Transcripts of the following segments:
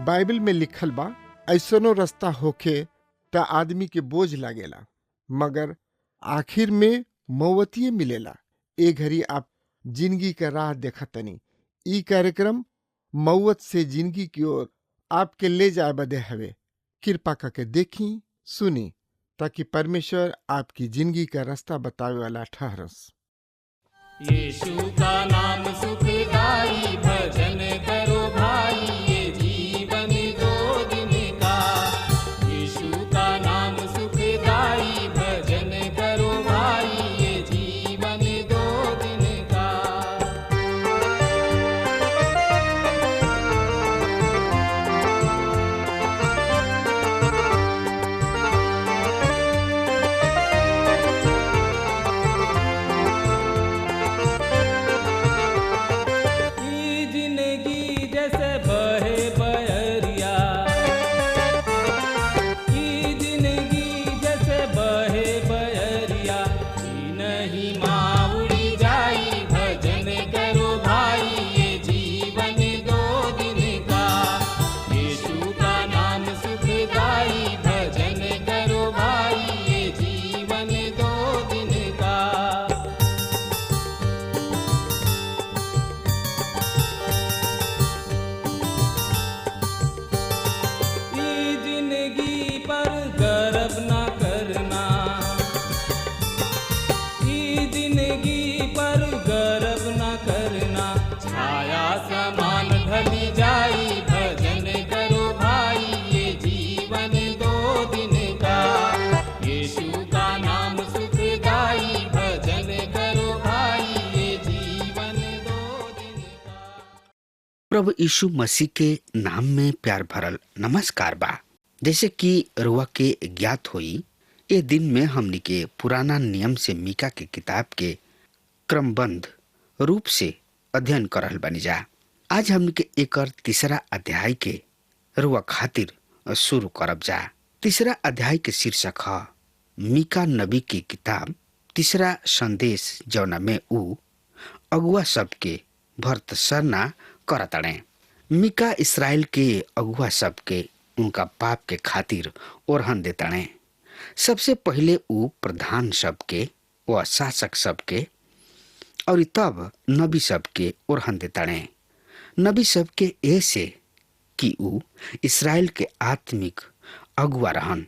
Bible में लिखल बा, ऐसनो रास्ता होखे त आदमी के बोझ लागेला, मगर आखिर में मौवतिये मिलेला। ए घड़ी आप जिंदगी का राह देखा तनी। ई कार्यक्रम मौत से जिंदगी की ओर आपके ले जाए बदे हवे। कृपा करके देखी, सुनी, ताकि परमेश्वर आपकी जिंदगी का रास्ता बतावे वाला ठहरस। यीशु का नाम सुखदाई, भजन करो भाई, ये जीवन दो दिन का। यीशु का नाम सुखदाई, भजन करो भाई, ये जीवन दो दिन का। ई जिंदगी जैसे बहे बहरिया, ई जिंदगी जैसे बहे बहरिया, ई नहीं माँ उड़ी जाई, भजन करो भाई, ये जीवन दो दिन का। यीशु का नाम सुखदाई, भजन करो भाई, ये जीवन दो दिन का। ई जिंदगी पर गर्व न करना, ई जिंदगी पर गर्व न करना, छाया समान ढली जाई, भजन करो भाई, ये जीवन दो दिन का। यीशु का नाम सुखदाई, भजन करो भाई, ये जीवन दो दिन का। प्रभु यीशु मसीह के नाम में प्यार भरल नमस्कार बा। जैसे कि रुआ के ज्ञात होई, ए दिन में हमनी के पुराना नियम से मीका के किताब के क्रमबद्ध रूप से अध्ययन करल बनी जा। आज हमनी के एकर तीसरा अध्याय के रुआ खातिर शुरू करब जा। तीसरा अध्याय के शीर्षक है मीका नबी की किताब, तीसरा संदेश, जौना में ऊ अगुआ सबके भर्त्सना करतड़े। मीका इसराइल के अगुआ सबके उनका पाप के खातिर ओरहन देतड़े। सबसे पहले ऊ प्रधान सबके व शासक सबके और तब नबी सबके ओरहन देतड़े। नबी सबके ऐसे कि ऊ इसराइल के आत्मिक अगुआ रहन।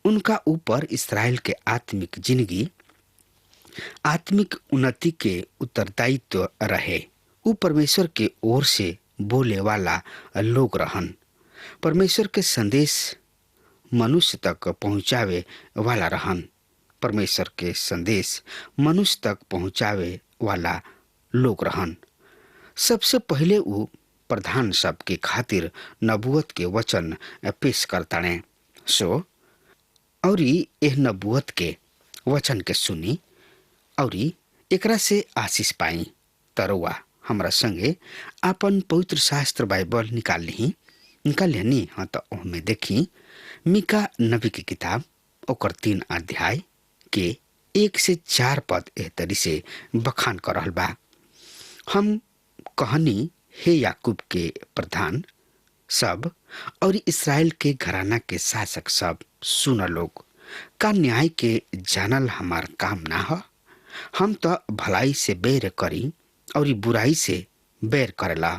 उनका ऊपर इसराइल के आत्मिक जिंदगी, आत्मिक उन्नति के उत्तरदायित्व रहे। ऊ परमेश्वर के ओर से बोले वाला लोग रहन। परमेश्वर के संदेश मनुष्य तक पहुंचावे वाला रहन। परमेश्वर के संदेश मनुष्य तक पहुंचावे वाला लोग रहन। सबसे पहले ऊ प्रधान सब के खातिर नबूवत के वचन पेश करताड़े। सो औरी एह नबूवत के वचन के सुनी औरी एकरा से आशीष पाई। तरुआ हमरा संगे आपन पवित्र शास्त्र बाइबल निकाल लेनी हाँ तो ओहमे देखी मीका नबी की किताब ओकर 3 अध्याय के 1 से 4 पद एह तरी से बखान कर रहल बा। हम कहनी, हे याकूब के प्रधान सब और इसराइल के घराना के शासक सब, सुन लोग, का न्याय के जानल हमार काम ना हो। हम तो भलाई से बैर करी और बुराई से बैर करेला।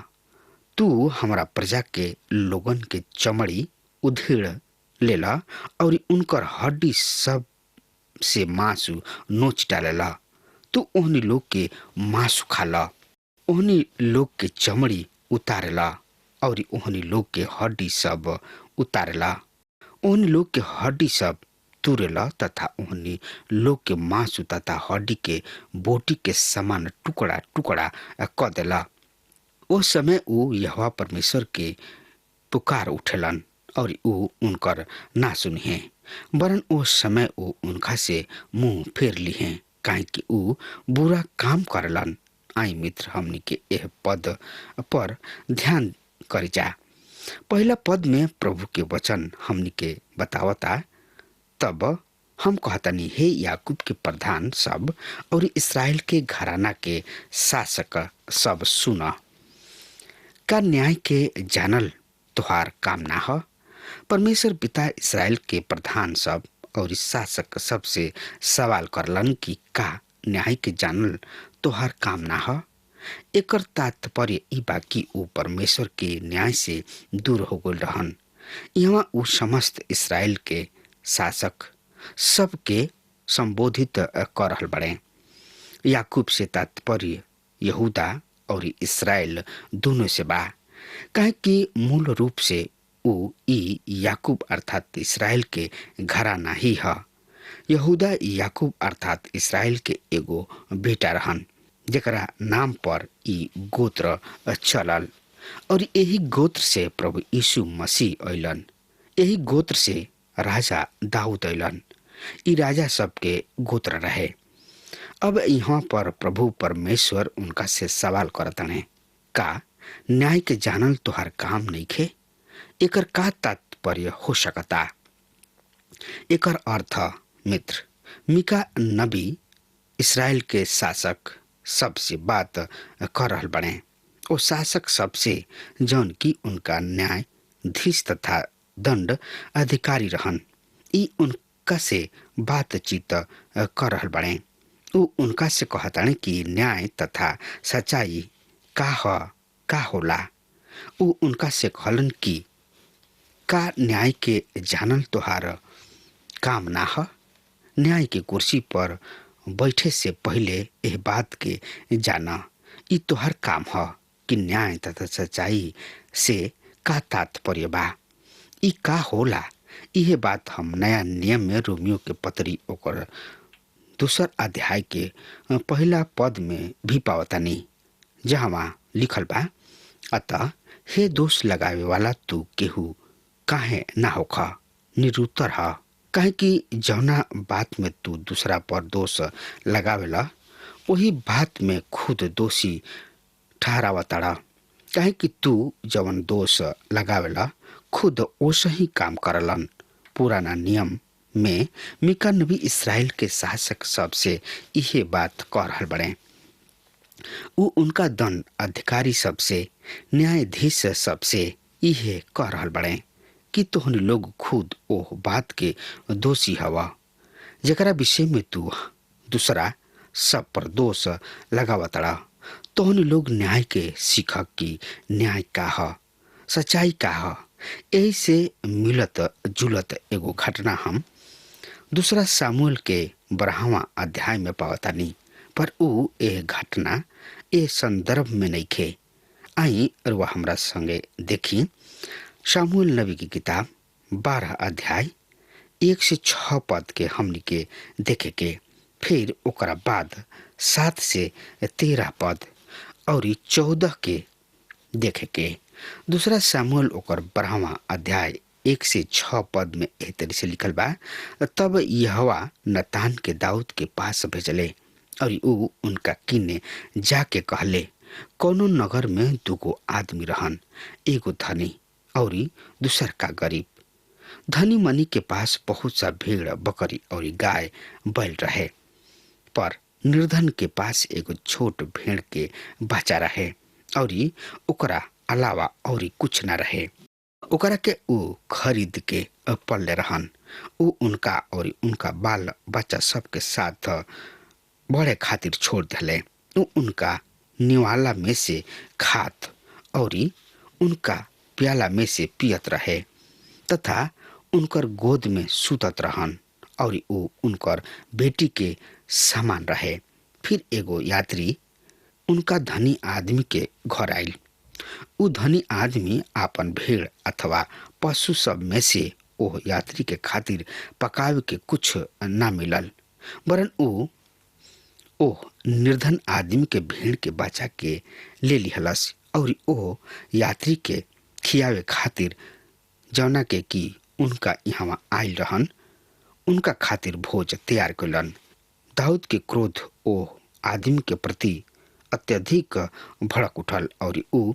तू हमारा प्रजा के लोगन के चमड़ी उधेड़ लेला और उनकर हड्डी सब से मांसू नोच डालेला। तू ओहनी लोग के मांसू खाला, ओहनी लोग के चमड़ी उतारेला और ओहनी लोग के हड्डी सब उतारेला। ओहनी लोग के हड्डी सब तुरेला तथा ओहनी लोग के मांस तथा हड्डी के बोटी के समान टुकड़ा टुकड़ा क देला। ओ समय ऊ यहोवा परमेश्वर के पुकार उठेलन और ऊ उनकर ना सुनिहे, वरन ओ समय ऊ उनका से मुंह फेर लिहे, काहे कि ऊ बुरा काम करलन। आई मित्र, हमनी के यह पद पर ध्यान कर जा। पहला पद में प्रभु के वचन हमनी के बतावता, तब हम कहतनी, हे याकूब के प्रधान सब और इस्राएल के घराना के शासक सब सुन, का न्याय के जानल तुहार काम ना ह। परमेश्वर पिता इस्राएल के प्रधान सब और शासक सब से सवाल करलन कि का न्याय के जानल तुहार काम ना ह। एकर तात्पर्य ई बा कि ऊ परमेश्वर के न्याय से दूर हो गल रहन। यहाँ ऊ समस्त इस्राएल के शासक सबके संबोधित कर रहल बड़े। याकूब से तात्पर्य यहूदा और इस्राएल दोनों से बा, काहे कि मूल रूप से ऊ ई याकूब अर्थात इस्राएल के घराना ही ह। यहूदा याकूब अर्थात इस्राएल के एगो बेटा रहन, जेकरा नाम पर ई गोत्र चलल और यही गोत्र से प्रभु यीशु मसीह अइलन। यही गोत्र से राजा दाऊद अइलन। ई राजा सबके गोत्र रहे। अब यहाँ पर प्रभु परमेश्वर उनका से सवाल करतने, का न्याय के जानल तोहर काम नइखे? एकर का तात्पर्य हो सकता? एकर अर्थ मित्र, मीका नबी इस्राएल के शासक सबसे बात कर रहल बने। ओ शासक सबसे जौन की उनका न्यायाधीश तथा दंड अधिकारी रहन। ई उनका से बातचीत कर रहल बने। ऊ उनका से कहताने कि न्याय तथा सच्चाई का होला। ऊ उनका से कहलन कि का न्याय के जानल तोहार काम ना ह। न्याय के कुर्सी पर बैठे से पहले यह बात के जाना, ई तोहर काम ह कि न्याय तथा सच्चाई से का तात्पर्य बा, ई का होला। यह बात हम नया नियम में रोमियो के पत्री ओकर 2 अध्याय के पहला पद में भी पावतानी, जहाँ लिखल बा, अतः हे दोष लगावे वाला तू केहू काहे ना होख निरुत्तर ह। काहे कि जौना बात में तू दूसरा पर दोष लगावेला वही बात में खुद दोषी ठहरावताड़ा। काहे कि तू जवन दोष लगावेला खुद ओसे ही काम करलन। पुराना नियम में मीका नबी इस्राएल के शासक सबसे इहे बात कह रहल बड़े। ऊ उनका दंड अधिकारी सबसे, न्यायाधीश सबसे इहे कह रहल बड़े कि तोहनी लोग खुद ओह बात के दोषी हवा जेकरा विषय में तू दूसरा सब पर दोष लगावतड़ा। तोहनी लोग न्याय के सीखक कि न्याय का ह, सच्चाई का ह। यही से मिलत जुलत एगो घटना हम 2 सामुएल के 12वां अध्याय में पावतानी, पर ऊ ए घटना ए संदर्भ में नइखे। आई और वह हमरा संगे देखी शामुएल नबी की किताब 12 अध्याय 1 से 6 पद के हमनी के देखे के, फिर ओकरा बाद 7 से 13 पद और 14 के देखे के। 2 सामुएल ओकर 12वां अध्याय 1 से 6 पद में एह तरी से लिखल बा, तब यहोवा नतान के दाऊद के पास भेजले और ऊ उनका किन्ने जाके कहले, कोनो नगर में 2 आदमी रहन, एगो धनी और दूसर का गरीब। धनी मनी के पास बहुत सा भेड़ बकरी और गाय बैल रहे, पर निर्धन के पास एगो छोट भेड़ के बच्चा रहे और ओकरा अलावा और कुछ न रहे। ओकरा के ऊ खरीद के पल्ले रहन। ऊ उनका और उनका बाल बच्चा सबके साथ बड़े खातिर छोड़ दिले। ऊ उनका निवाला में से खात और उनका प्याला में से पियत रहे तथा उनकर गोद में सुतत रहन और ऊ उनकर बेटी के समान रहे। फिर एगो यात्री उनका धनी आदमी के घर आइल। ऊ धनी आदमी आपन भेड़ अथवा पशु सब में से ओह यात्री के खातिर पकावे के कुछ ना मिलल, वरन ओह निर्धन आदमी के भीड़ के बचा के ले लिहलस और ओह यात्री के खियावे खातिर जौना के कि उनका यहाँ आयल रहन उनका खातिर भोज तैयार कलन। दाऊद के क्रोध ओह आदमी के प्रति अत्यधिक भड़क उठल और ऊ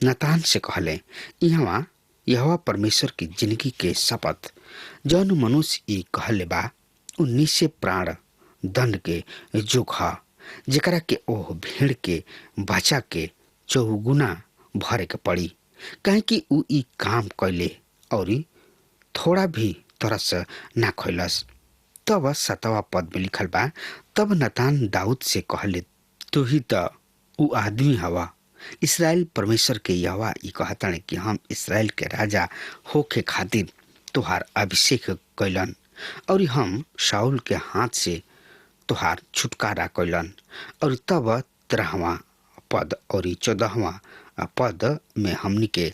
नतान से कहले, यहाँ यहोवा परमेश्वर की जिंदगी के शपथ जौन मनुष्य ई कहले बा उ निश्चय प्राण दंड के जोग ह, जेकरा के ओह भीड़ के बचा के चौगुना भरे के पड़ी, काहे कि ऊ ई काम कैले और थोड़ा भी तरस ना खैलस। तब 7वां पद में लिखल बा, तब नतान दाऊद से कहले, तू ही त ऊ आदमी हवा। इसराइल परमेश्वर के यहोवा ई कहताने कि हम इसराइल के राजा होके खातिर तुहार अभिषेक कैलन और हम शाऊल के हाथ से तुहार छुटकारा कैलन। और तब 13वां पद और 14वां पद में हमनी के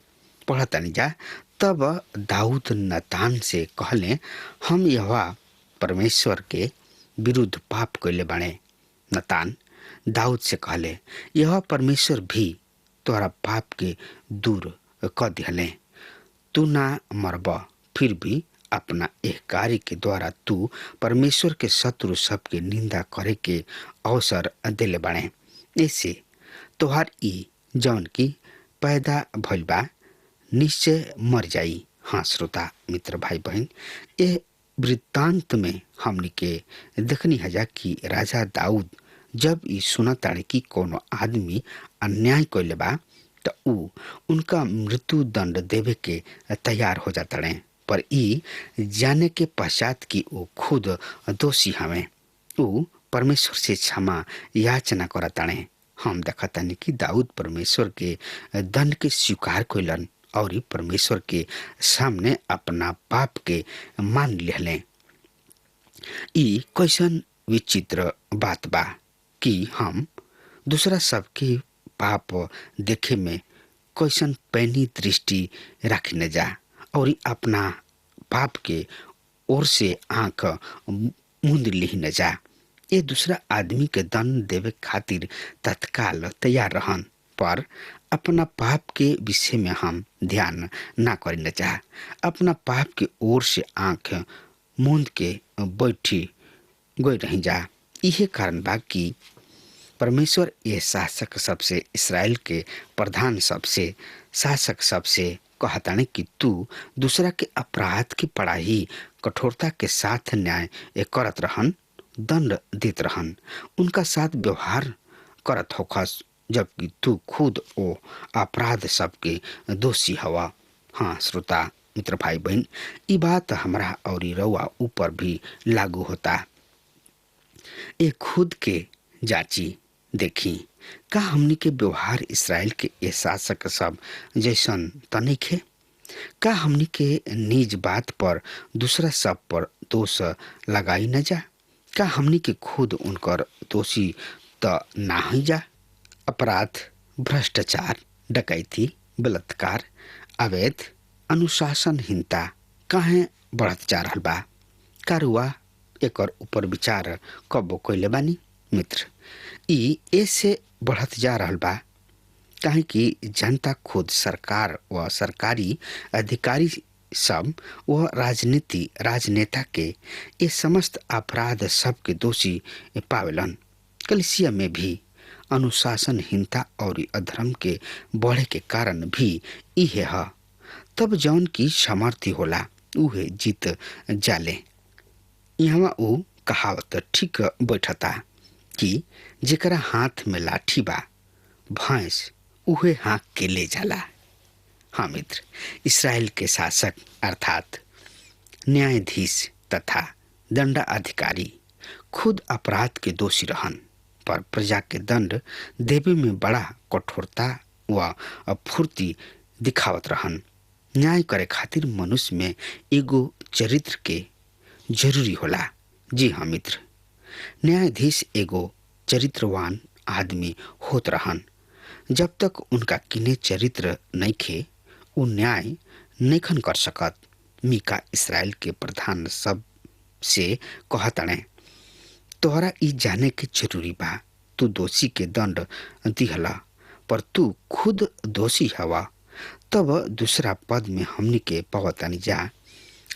पढ़तानी जा, तब दाऊद नतान से कहले, हम यहोवा परमेश्वर के विरुद्ध पाप कैले बाणे। नतान दाऊद से कहले, यहोवा परमेश्वर भी तोरा पाप के दूर क दिहले, तू ना मरब, फिर भी अपना एह कार्य के द्वारा तू परमेश्वर के शत्रु सबके निंदा करे के अवसर देले बाणे। ऐसे तोहार ई जौन की पैदा भइल बा निश्चय मर जाई। हाँ श्रोता मित्र भाई बहन, ये वृत्तांत में हमनी के देखनी हजा कि राजा दाऊद जब ई सुनताड़े कि कोनो आदमी अन्याय कैले बा त ऊ उनका मृत्यु दंड देवे के तैयार हो जाताड़े, पर ई जाने के पश्चात कि वो खुद दोषी हमें ऊ परमेश्वर से क्षमा याचना करताड़े। हम देखतानी कि दाऊद परमेश्वर के दंड के स्वीकार कैलन और परमेश्वर के सामने अपना पाप के मान लेहले। ई कैसन विचित्र बात बा कि हम दूसरा सबके पाप देखे में कैसन पैनी दृष्टि रखी न जा और अपना पाप के ओर से आंख मूंद ली न जा। ये दूसरा आदमी के दंड देवे खातिर तत्काल तैयार रहन, पर अपना पाप के विषय में हम ध्यान ना करी न चाह, अपना पाप के ओर से आंख मूंद के बैठी गई रही जा। यही कारण बा कि परमेश्वर ये शासक सबसे, इसराइल के प्रधान सबसे, शासक सबसे कहताने कि तू दूसरा के अपराध की पढ़ाई कठोरता के साथ न्याय करत रहन, दंड देत रहन, उनका साथ व्यवहार करत होखस, जबकि तू खुद ओ अपराध सबके दोषी हवा। हाँ श्रोता मित्र भाई बहन, ये बात हमरा और रउआ ऊपर भी लागू होता। ये खुद के जांची देखी, का हमनी के व्यवहार इसराइल के ये शासक सब जैसन त नइखे? का हमनी के निज बात पर दूसरा सब पर दोष लगाई न जा? का हमनी के खुद उनकर दोषी त ना ही जा? अपराध, भ्रष्टाचार, डकैती, बलात्कार, अवैध अनुशासनहीनता काहे बढ़त जा रहल बा? कारुआ एकर ऊपर विचार कब कइले बानी? मित्र, ई ऐसे बढ़त जा रहल बा काहे कि जनता खुद सरकार व सरकारी अधिकारी सब व राजनेता के ये समस्त अपराध सब के दोषी पावेलन। कलिसिया में भी अनुशासनहीनता और अधर्म के बढ़े के कारण भी इहे ह। तब जौन की सामर्थ्य होला उहे जीत जाले। यहाँ ऊ कहावत ठीक बैठता कि जेकरा हाथ में लाठी बा भैंस उहे हाँक के ले जाला। हाँ मित्र, इसराइल के शासक अर्थात न्यायाधीश तथा दंडाधिकारी खुद अपराध के दोषी रहन, पर प्रजा के दंड देवे में बड़ा कठोरता व फुर्ती दिखावत रहन। न्याय करे खातिर मनुष्य में एगो चरित्र के जरूरी होला। जी हाँ मित्र, न्यायाधीश एगो चरित्रवान आदमी होत रहन। जब तक उनका किने चरित्र नइखे उ न्याय नइखन कर सकत। मीका इसराइल के प्रधान सब से कहतणे, तोहरा ई जाने के जरूरी बा, तू दोषी के दंड दिहला पर तू खुद दोषी हवा। तब दूसरा पद में हमनी के पवतानी जा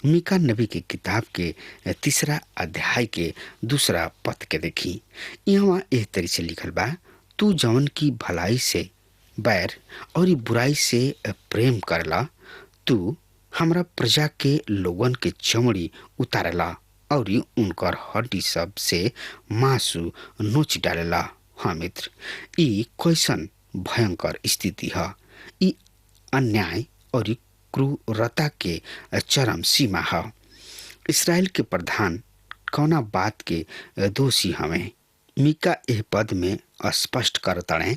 मीका नबी के किताब के 3 अध्याय के 2 पद के देखी। यहाँ एह तरी से लिखल बा, तू जवन की भलाई से बैर और बुराई से प्रेम करला, तू हमरा प्रजा के लोगन के चमड़ी उतारला और उनकर हड्डी सब से मांसू नोच डालेला। हाँ मित्र, ई कैसन भयंकर स्थिति है। ई अन्याय और क्रूरता के चरम सीमा है। इसराइल के प्रधान कौना बात के दोषी हमें? मीका एह पद में स्पष्ट करतणे।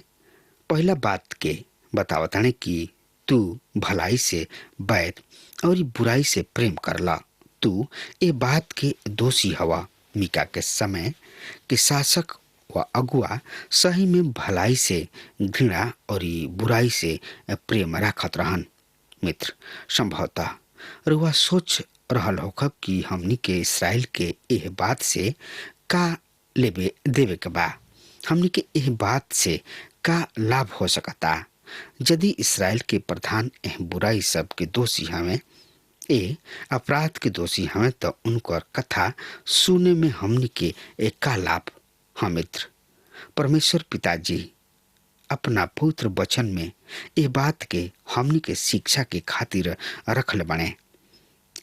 पहला बात के बतावतणे कि तू भलाई से बैर और बुराई से प्रेम करला, तू ए बात के दोषी हवा। मीका के समय के शासक व अगुआ सही में भलाई से घृणा और बुराई से प्रेम रखत रहन। मित्र, संभवतः रुआ सोच रहल होखब कि हमनी के इसराइल के एह बात से का लेबे देवे के बा, हमनी के एह बात से का लाभ हो सकता। यदि इसराइल के प्रधान एह बुराई सब के दोषी हमें, ए अपराध के दोषी हमें, तो उनकर कथा सुने में हमनी के एक का लाभ। हाँ मित्र, परमेश्वर पिताजी अपना पवित्र वचन में ये बात के हमनी के शिक्षा के खातिर रखल बने।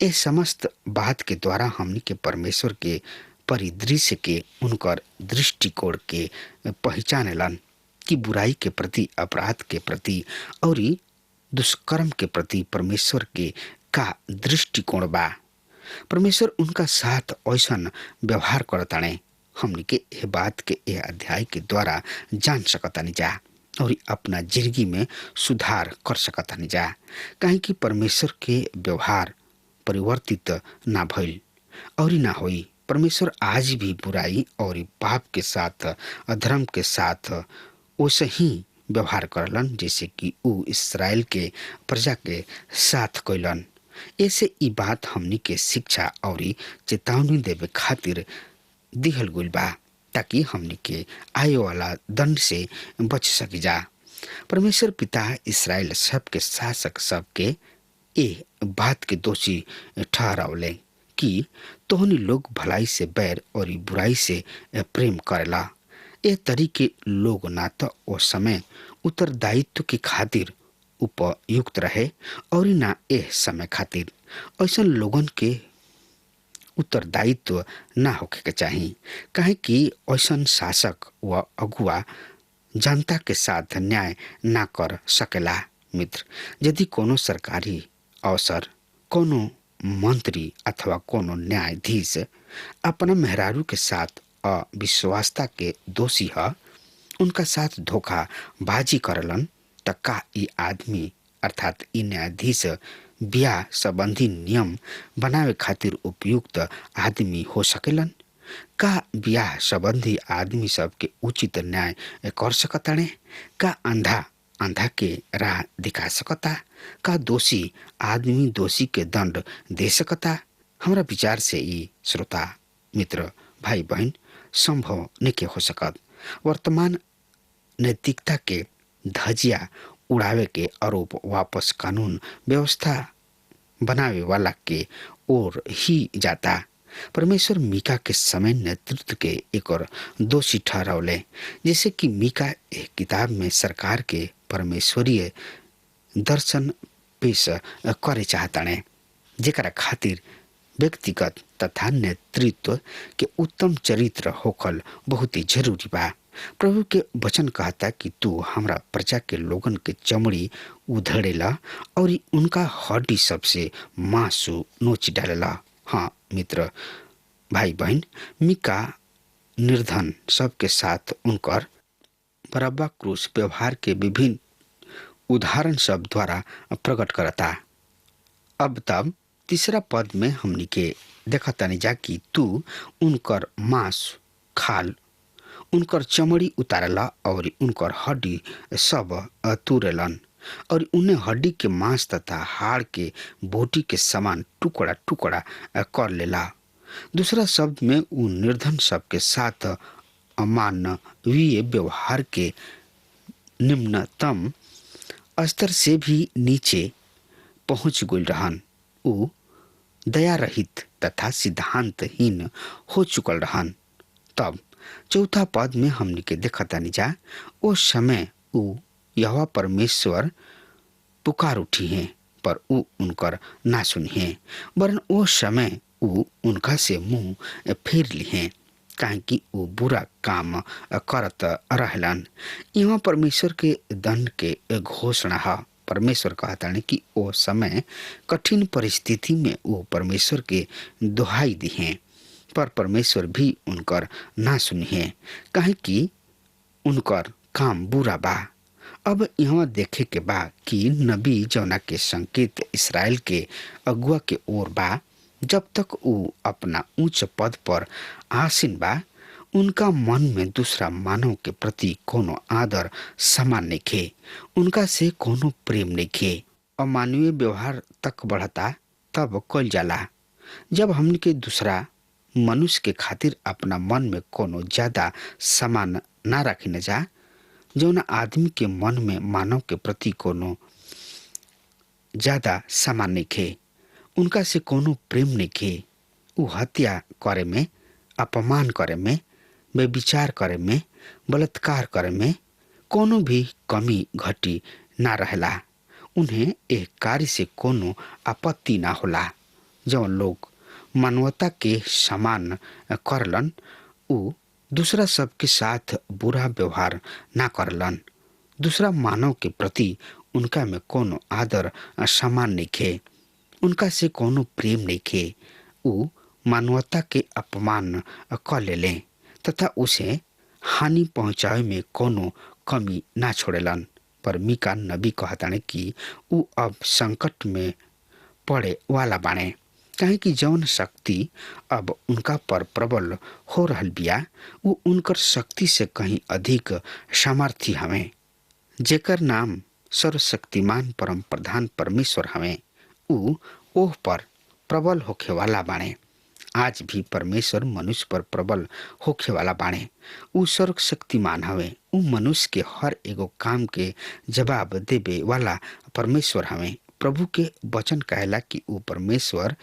ये समस्त बात के द्वारा हमनी के परमेश्वर के परिदृश्य के उनकर दृष्टिकोण के पहचानेलन कि बुराई के प्रति, अपराध के प्रति और दुष्कर्म के प्रति परमेश्वर के का दृष्टिकोण बा। परमेश्वर उनका साथ ऐसन व्यवहार करताने। हमनी के यह बात के यह अध्याय के द्वारा जान सकतानी जा और अपना जिंदगी में सुधार कर सकतानी जा, काहे कि परमेश्वर के व्यवहार परिवर्तित ना भइल और ना होई। परमेश्वर आज भी बुराई और पाप के साथ, अधर्म के साथ वैसे ही व्यवहार करलन जैसे कि ऊ इसराइल के प्रजा के साथ कैलन। ऐसे ई बात हमनी के शिक्षा और चेतावनी देवे खातिर दिहल गइल बा, ताकि हमनी के आए वाला दंड से बच सकी जा। परमेश्वर पिता इसराइल सब के शासक सब के ए बात के दोषी ठहरावले कि तोहनी लोग भलाई से बैर और बुराई से प्रेम करेला। ए तरीके लोग ना तो ओ समय उत्तरदायित्व के खातिर उपयुक्त रहे और ना ए समय खातिर। ऐसा लोगन के उत्तरदायित्व ना होके के चाहिए, काहे कि ऐसा शासक व अगुआ जनता के साथ न्याय ना कर सकेला। मित्र, यदि कोनो सरकारी अवसर, कोनो मंत्री अथवा कोनो न्यायाधीश अपना मेहरारू के साथ अविश्वासता के दोषी है, उनका साथ धोखाबाजी करलन, त का ई आदमी अर्थात ई न्यायाधीश ब्याह संबंधी नियम बनावे खातिर उपयुक्त आदमी हो सकेलन? का ब्याह संबंधी आदमी सब के उचित न्याय कर सकताने? का अंधा के राह दिखा सकता? का दोषी आदमी दोषी के दंड दे सकता? हमरा विचार से ई श्रोता मित्र भाई बहन संभव नहीं हो सकत। वर्तमान नैतिकता के धजिया उड़ावे के आरोप वापस कानून व्यवस्था बनावे वाला के ओर ही जाता। परमेश्वर मीका के समय नेतृत्व के एक और दोषी ठहरावले, जैसे कि मीका एक किताब में सरकार के परमेश्वरीय दर्शन पेश करे चाहताने, जेकरा खातिर व्यक्तिगत तथा नेतृत्व के उत्तम चरित्र होखल बहुत ही जरूरी बा। प्रभु के वचन कहता कि तू हमरा प्रजा के लोगन के चमड़ी उधड़ेला और उनका हड्डी सबसे मांसू नोच डालेला। हाँ मित्र भाई बहन, मीका निर्धन सबके साथ उनकर बरब्बा क्रूस व्यवहार के विभिन्न उदाहरण सब द्वारा प्रकट करता। अब तब तीसरा पद में हमनी के देखतानी जा कि तू उनकर मांस खाल, उनकर चमड़ी उतारला और उनकर हड्डी सब तुरेलन। और उन्हें हड्डी के मांस तथा हाड़ के बोटी के समान टुकड़ा टुकड़ा कर लेला। दूसरा शब्द में वो निर्धन सबके साथ अमानवीय व्यवहार के निम्नतम स्तर से भी नीचे पहुंच गई रहन। वो दया रहित तथा सिद्धांतहीन हो चुकल रहन। तब चौथा पद में हमने के देखतानी जा ओ समय ऊ यहोवा परमेश्वर पुकार उठी हैं, पर ऊ उनकर ना सुनी हैं, वरन ओ समय ऊ उनका से मुंह फेर ली हैं, काहे कि ऊ बुरा काम करत रहलन। यहाँ परमेश्वर के दंड के घोषणा है। परमेश्वर कहता है कि ओ समय कठिन परिस्थिति में वो परमेश्वर के दुहाई दी हैं, पर परमेश्वर भी उनकर ना सुनी है, काहे कि उनकर काम बुरा बा। अब यहाँ देखे के बा कि नबी जौना के संकेत इसराइल के अगुआ के ओर बा, जब तक वो अपना उच्च पद पर आसीन बा, उनका मन में दूसरा मानव के प्रति कोनो आदर सम्मान नइखे, उनका से कोनो प्रेम नइखे। अमानवीय व्यवहार तक बढ़ता तब कल जाला जब हमन के दूसरा मनुष्य के खातिर अपना मन में कोनो ज्यादा सम्मान ना रखी न जा। जौना आदमी के मन में मानव के प्रति कोनो ज्यादा सम्मान नइखे, उनका से कोनो प्रेम नइखे, उ हत्या करे में, अपमान करे में, व्यभिचार करे में, बलात्कार करे में कोनो भी कमी घटी ना रहेला। उन्हें एक कार्य से कोनो आपत्ति ना होला। जौन लोग मानवता के समान करलन, उ दूसरा सबके साथ बुरा व्यवहार ना करलन। दूसरा मानव के प्रति उनका में कोनो आदर सम्मान नइखे, उनका से कोनो प्रेम नइखे। उ मानवता के अपमान कर लेले तथा उसे हानि पहुंचावे में कोनो कमी ना छोड़ेलन। पर मीका नबी कहताने कि उ अब संकट में पड़े वाला बाणे, काहे कि जौन शक्ति अब उनका पर प्रबल हो रहल बिया, उ उनकर शक्ति से कहीं अधिक सामर्थी हवे, जेकर नाम सर्वशक्तिमान परम प्रधान परमेश्वर हवे। उ ओह पर प्रबल होखे वाला बाणे। आज भी परमेश्वर मनुष्य पर प्रबल होखे वाला बाणे। उ सर्वशक्तिमान हवे। उ मनुष्य के हर एगो काम के जवाब देवे वाला परमेश्वर हवे। प्रभु के वचन कहला कि उ परमेश्वर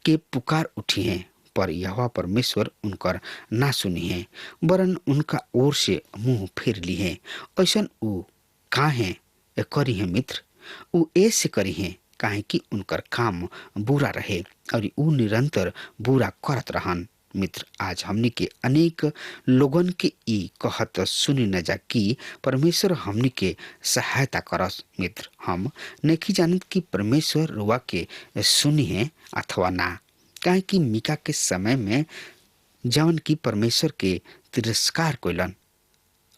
के पुकार उठी हैं, पर यहोवा परमेश्वर उनकर ना सुनी है, वरन उनका ओर से मुंह फेर ली है। ऐसन उ काहे करी है मित्र? उ ऐसे करी है काहे कि उनकर काम बुरा रहे और उ निरंतर बुरा करत रहन। मित्र, आज हमनी के अनेक लोगन के ई कहत सुनी न जा कि परमेश्वर हमनी के सहायता करस। मित्र, हम नहीं जानत कि परमेश्वर रुआ के सुनी है अथवा ना, काहे कि मीका के समय में जवन की परमेश्वर के तिरस्कार कइलन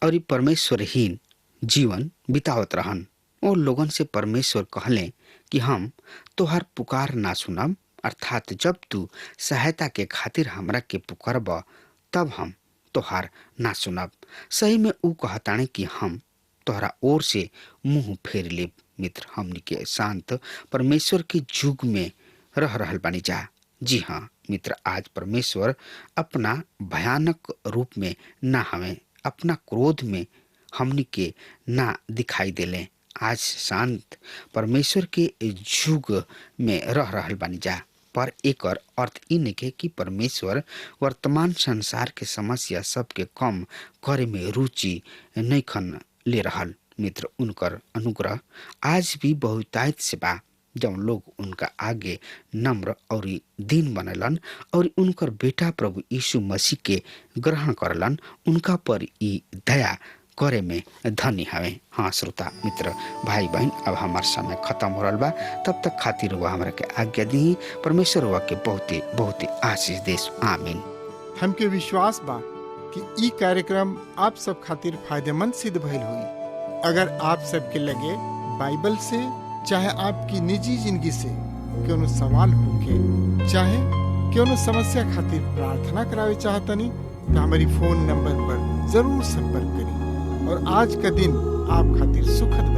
और ई परमेश्वरहीन जीवन बितावत रहन। और लोगन से परमेश्वर कहले कि हम तोहर पुकार ना सुनब, अर्थात जब तू सहायता के खातिर हमरा के पुकारब तब हम तोहार ना सुनब। सही में ऊ कहताने कि हम तोहरा ओर से मुंह फेर लेब। मित्र, हमनी के शांत परमेश्वर के युग में रह रहल बानी जा। जी हाँ मित्र, आज परमेश्वर अपना भयानक रूप में ना हमें, अपना क्रोध में हमनी के ना दिखाई देले। आज शांत परमेश्वर के युग में रह रहल बानी जा, पर एकर अर्थ ई नइखे कि परमेश्वर वर्तमान संसार के समस्या सबके कम करे में रुचि नइखन ले रहल। मित्र, उनकर अनुग्रह आज भी बहुतायत से बा। जब लोग उनका आगे नम्र और दीन बनलन और उनकर बेटा प्रभु यीशु मसीह के ग्रहण करलन, उनका पर ई दया करे में धनी हवे। हाँ श्रोता मित्र भाई बहन, अब हमार समय खत्म हो रहा बा। तब तक खातिर हुआ हमरा के आज्ञा दी। परमेश्वर हुआ के बहुते बहुते आशीष देश। आमीन। हमके विश्वास बा कि ई कार्यक्रम आप सब खातिर फायदेमंद सिद्ध भइल हुई। अगर आप सबके लगे बाइबल से चाहे आपकी निजी जिंदगी से कोनो सवाल होके, चाहे कोनो समस्या खातिर प्रार्थना करावे चाहतनी, तो हमारी फोन नंबर पर जरूर संपर्क करें और आज का दिन आप खातिर सुखद